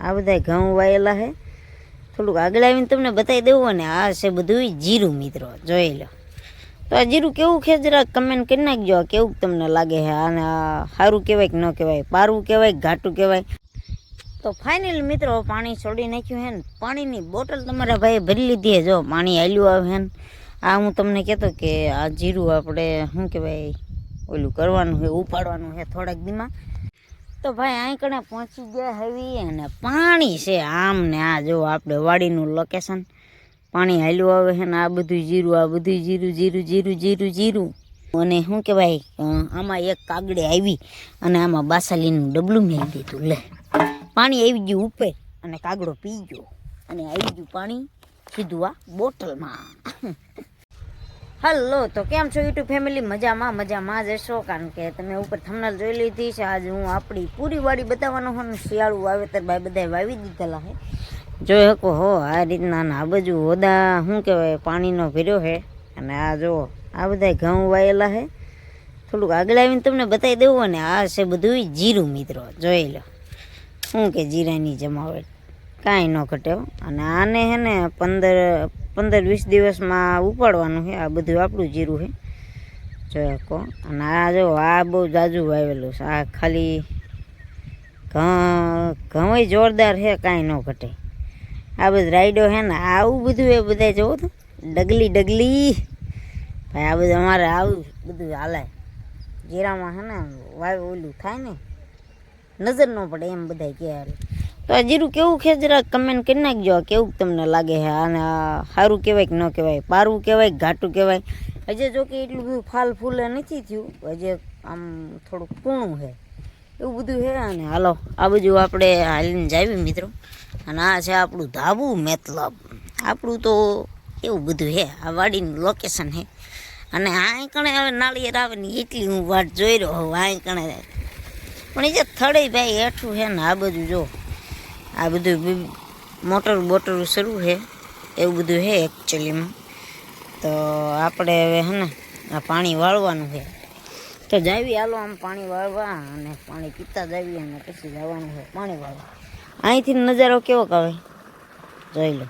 આ બધા ઘઉં વાયેલા છે. થોડુંક આગળ આવીને તમને બતાવી દેવું અને આ છે બધું જીરું મિત્રો, જોઈ લો. તો આ જીરું કેવું છે જરા કમેન્ટ કરી નાખજો, કેવું તમને લાગે છે. અને સારું કહેવાય કે ન કહેવાય, પારવું કહેવાય કે ઘાટું કહેવાય. તો ફાઇનલ મિત્રો પાણી છોડી નાખ્યું છે ને પાણીની બોટલ તમારા ભાઈએ ભરી લીધી છે. જો પાણી હાલ્યું આવે છે ને આ હું તમને કહેતો કે આ જીરું આપણે શું કહેવાય ઓલું કરવાનું છે, ઉપાડવાનું છે થોડાક દીમાં. તો ભાઈ અહીં કણે પહોંચી ગયા હેવી અને પાણી છે આમ ને આ જો આપણે વાડીનું લોકેશન. પાણી હાલ્યું આવે છે ને આ બધું જીરું, આ બધું જીરું જીરું જીરું જીરું જીરું. અને શું કહેવાય આમાં એક કાગડે આવી અને આમાં બાસાલીનું ડબલું મેળી દીધું. લે પાણી આવી ગયું ઉપર અને કાગડો પી ગયો અને આવી ગયું પાણી સીધું આ બોટલમાં. હલો, તો કેમ છો યુટ્યુબ ફેમિલી? મજામાં જશો, કારણ કે તમે ઉપર થંબનેલ જોઈ લીધી છે. આજે હું આપણી પૂરી વાડી બતાવવાનો હોય ને શિયાળું વાવેતર ભાઈ બધા વાવી દીધેલા છે. જોઈ શકો હો આ રીતના આ બાજુ હોદા શું કહેવાય પાણીનો ભર્યો છે. અને આ જો આ બધા ઘઉં વાયેલા છે. થોડુંક આગળ આવીને તમને બતાવી દેવું અને આ છે બધું જીરું મિત્રો, જોઈ લો. શું કે જીરાની જમાવટ કાંઈ ન ઘટે. અને આને છે ને 15-20 દિવસમાં ઉપાડવાનું છે. આ બધું આપણું જીરું છે, જોઈ શકો. અને આ જો આ બહુ જાજુ વાવેલું છે. આ ખાલી ઘઉં જોરદાર છે, કાંઈ ન ઘટે. આ બધું રાયડો છે ને આવું બધું એ બધા જોવો તો ડગલી ભાઈ. આ બધું અમારે આવું બધું હાલે જીરામાં છે ને વાવે ઓલું થાય ને નજર ન પડે એમ બધા કહે. તો આ જીરું કેવું છે જરા કમેન્ટ કરી નાખજો, કેવું તમને લાગે છે. અને સારું કહેવાય કે ન કહેવાય, પારવું કહેવાય કે ઘાટું કહેવાય. હજી જો કે એટલું બધું ફાલ ફૂલે નથી થયું, હજી આમ થોડુંક કૂણું છે એવું બધું છે. અને હાલો આ બધું આપણે હાલીને જાવી મિત્રો. અને આ છે આપણું ધાબુ, મતલબ આપણું તો એવું બધું છે. આ વાડીનું લોકેશન છે. અને આ કણે હવે નાળિયેર આવે ને એટલી હું વાટ જોઈ રહ્યો હોઉં આ કણે. પણ એ જે થડે ભાઈ હેઠું છે ને આ બધું જો આ બધું મોટર શરૂ છે એવું બધું છે એકચ્યુઅલીમાં. તો આપણે હવે છે ને આ પાણી વાળવાનું છે. તો જાવી હાલો આમ પાણી વાળવા અને પાણી પીતા જાવી અને પછી જવાનું છે પાણી વાળવા. અહીંથી નજારો કેવો આવે જોઈ લો,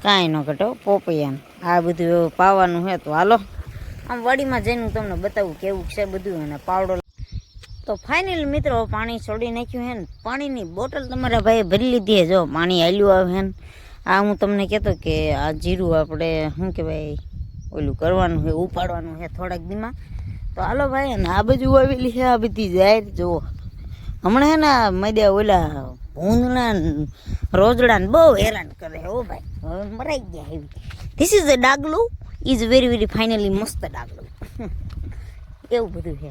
કાંઈ ન ઘટો પોપૈયાને આ બધું એવું પાવાનું છે. તો હાલો આમ વાડીમાં જઈને હું તમને બતાવું કેવું છે બધું. અને પાવડો તો ફાઇનલ મિત્રો પાણી છોડી નાખ્યું છે ને પાણીની બોટલ તમારા ભાઈએ ભરી લીધી છે. જો પાણી હાલ્યું આવે છે ને આ હું તમને કહેતો કે આ જીરું આપણે શું કહેવાય ઓલું કરવાનું છે, ઉપાડવાનું છે થોડાક દીમાં. તો હાલો ભાઈ. અને આ બાજુ આવેલી છે આ બધી જાહેર જુઓ. હમણાં છે ને મર્યા ઓલા ભૂંદના રોજડાને બહુ હેરાન કરે હો ભાઈ. હવે મરાઈ ગયા એવી. ધીસ ઇઝ અ ડાગલું, ઇઝ વેરી ફાઇનલી મસ્ત ડાગલું એવું બધું છે.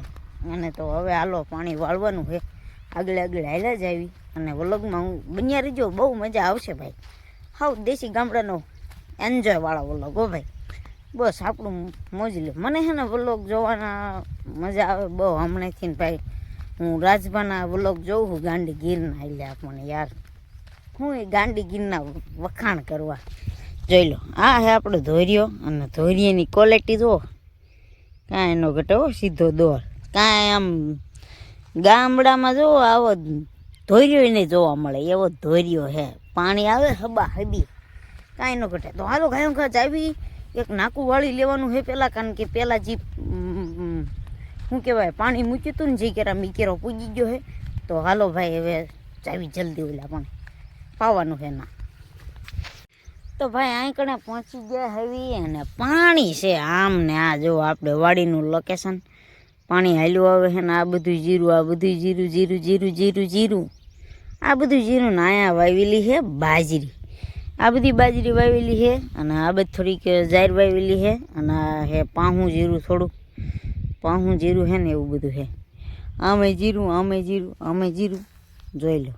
અને તો હવે હાલો પાણી વાળવાનું છે. આગળ હાલ્યા જ આવી અને વ્લોગમાં હું બન્યા રહીજો, બહુ મજા આવશે ભાઈ. હાવ દેશી ગામડાનો એન્જોય વાળો વ્લોગ હો ભાઈ. બસ આપણું મોજ લે. મને છે ને વ્લોગ જોવાના મજા આવે બહુ હમણાંથી ને ભાઈ. હું રાજભાના વ્લોગ જોઉં છું ગાંડી ગીરના. હાલ્યા આપણને યાર હું એ ગાંડી ગીરના વખાણ કરવા. જોઈ લો આ છે આપણો ધોરિયો. અને ધોરિયાની ક્વોલિટી જુઓ, કાંઈ ન ઘટે હો, સીધો દોર. કાંઈ આમ ગામડામાં જો આવો ધોર્યો નહીં જોવા મળે એવો ધોર્યો છે. પાણી આવે હબા હબી, કાંઈ ન ઘટે. તો હાલો ગાયો ઘાચ આવી એક નાકું વાળી લેવાનું છે પહેલાં, કારણ કે પહેલાં જે શું કહેવાય પાણી મૂક્યું હતું ને જે કેરા મીકેરો પૂજી ગયો છે. તો હાલો ભાઈ હવે ચાવી જલ્દી ઓલા પણ પાવાનું છે ના. તો ભાઈ અહીં કણે પહોંચી ગયા હેવી અને પાણી છે આમ ને આ જો આપણે વાડીનું લોકેશન. પાણી હાલ્યું આવે છે ને આ બધું જીરું, આ બધું જીરું જીરું જીરું જીરું જીરું આ બધું જીરું ને અહીંયા વાવેલી છે બાજરી. આ બધી બાજરી વાવેલી છે. અને આ બધી થોડીક જાહેર વાવેલી છે. અને આ હે પાહું જીરું, થોડુંક પાહું જીરું છે ને એવું બધું છે. આમે જીરું જોઈ લો.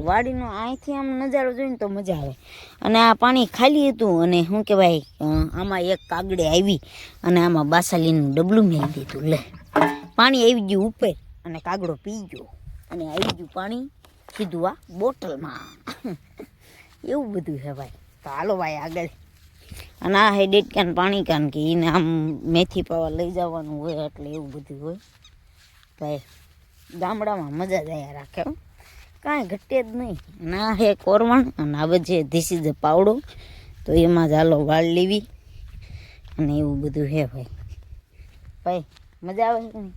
વાડીનો અહીંથી આમ નજારો જોઈને તો મજા આવે. અને આ પાણી ખાલી હતું અને શું કહેવાય આમાં એક કાગડે આવી અને આમાં બાસાલીનું ડબલું મેળી દીધું. લે પાણી આવી ગયું ઉપર અને કાગડો પી ગયો અને આવી ગયું પાણી સીધું આ બોટલમાં એવું બધું છે ભાઈ. તો હાલો ભાઈ આગળ. અને આ હે ડેટકાન પાણી, કારણ કે એને આમ મેથી પાવા લઈ જવાનું હોય એટલે એવું બધું હોય ભાઈ. ગામડામાં મજા જ આવ્યા રાખે. કાંઈ ઘટે જ નહીં. અને આ હે કોરવણ અને આ બધે ધીસ ઇઝ પાવડો. તો એમાં જ હાલો વાળ લેવી અને એવું બધું હે ભાઈ. ભાઈ મજા આવે કે નહીં?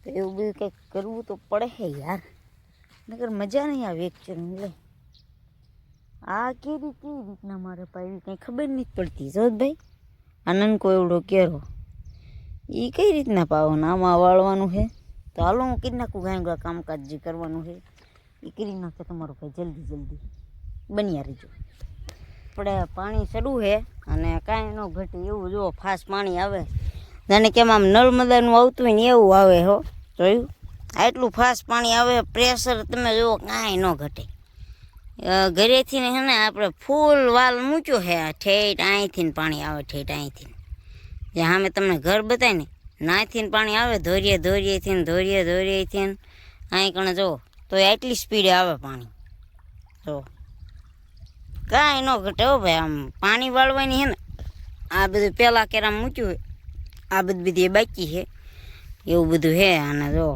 તો એવું બધું કંઈક કરવું તો પડે હે યાર, નકર મજા નહીં આવે એકચ્યુઅલી. લે આ કેવી રીતના મારે પાવી કંઈ ખબર નથી પડતી. જો ભાઈ આનંદ કોઈ એવડો કેરો એ કઈ રીતના પાવો ને આમાં વાળવાનું છે. તો હાલો હું કરી નાખું ગાય કામકાજ જે કરવાનું છે એ કરી નાખે તમારું ભાઈ. જલ્દી જલ્દી બન્યા રહીજો. આપણે પાણી ચડવું છે અને કાંઈ ન ઘટે એવું. જુઓ ફાસ્ટ પાણી આવે, જાણે કેમ આમ નર્મદાનું આવતું હોય ને એવું આવે. હો જોયું આટલું ફાસ્ટ પાણી આવે, પ્રેશર તમે જુઓ કાંઈ ન ઘટે. ઘરેથી ને હે ને આપણે ફૂલ વાલ મૂક્યો છે, ઠેઠ અહીંથી ને પાણી આવે, ઠેઠ અહીંથી જે સામે તમને ઘર બતાય ને નાથી પાણી આવે, ધોરીએથી અહીં કણે જુઓ તો આટલી સ્પીડે આવે પાણી. જો કાંઈ ન ઘટે હો ભાઈ. આમ પાણી વાળવાની છે ને આ બધું પહેલાં કેરામ મૂક્યું હોય, આ બધી બાકી છે એવું બધું છે. અને જો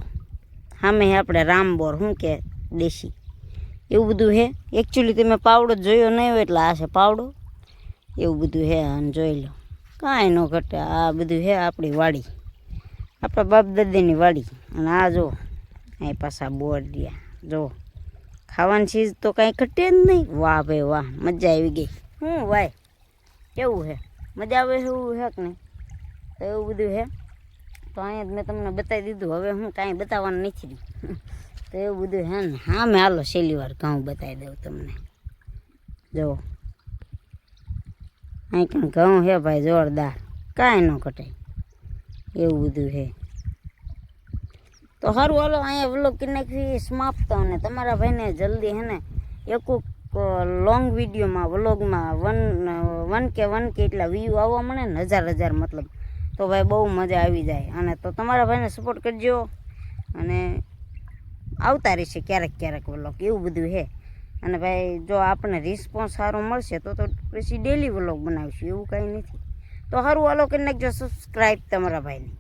સામે આપણે રામબોર શું કે દેશી એવું બધું છે. એકચ્યુઅલી તમે પાવડો જોયો નહીં હોય એટલે આ છે પાવડો એવું બધું છે. અને જોઈ લો કાંઈ ન ઘટે. આ બધું છે આપણી વાડી, આપણા બાપ દાદાની વાડી. અને આ જો અહીં પાછા બોર રહ્યા. જો ખાવાની ચીજ તો કાંઈ ઘટે જ નહીં. વાહ ભાઈ વાહ, મજા આવી ગઈ. હું ભાઈ કેવું છે? મજા આવે એવું છે કે નહીં? તો એવું બધું છે. તો અહીંયા જ મેં તમને બતાવી દીધું. હવે હું કાંઈ બતાવવાનું નથી. તો એવું બધું છે ને. હા મેં હાલો છેલ્લી વાર ઘઉં બતાવી દઉં તમને. જુઓ અહીં કંઈ ઘઉં છે ભાઈ જોરદાર, કાંઈ ન ઘટે એવું બધું છે. તો સારું હાલો અહીંયા વ્લોગ કરી નાખી સમાપ્ત. અને તમારા ભાઈને જલ્દી હે ને એક લોંગ વિડીયોમાં વ્લોગમાં 1K એટલા વ્યૂ આવવા મળે ને, 1000 મતલબ, તો ભાઈ બહુ મજા આવી જાય. અને તો તમારા ભાઈને સપોર્ટ કરજો. અને આવતા રહેશે ક્યારેક વ્લોગ એવું બધું છે. અને ભાઈ જો આપણને રિસ્પોન્સ સારો મળશે તો પછી ડેલી વ્લોગ બનાવીશું, એવું કાંઈ નથી. તો સારું હાલો કરી નાખજો સબસ્ક્રાઈબ તમારા ભાઈને.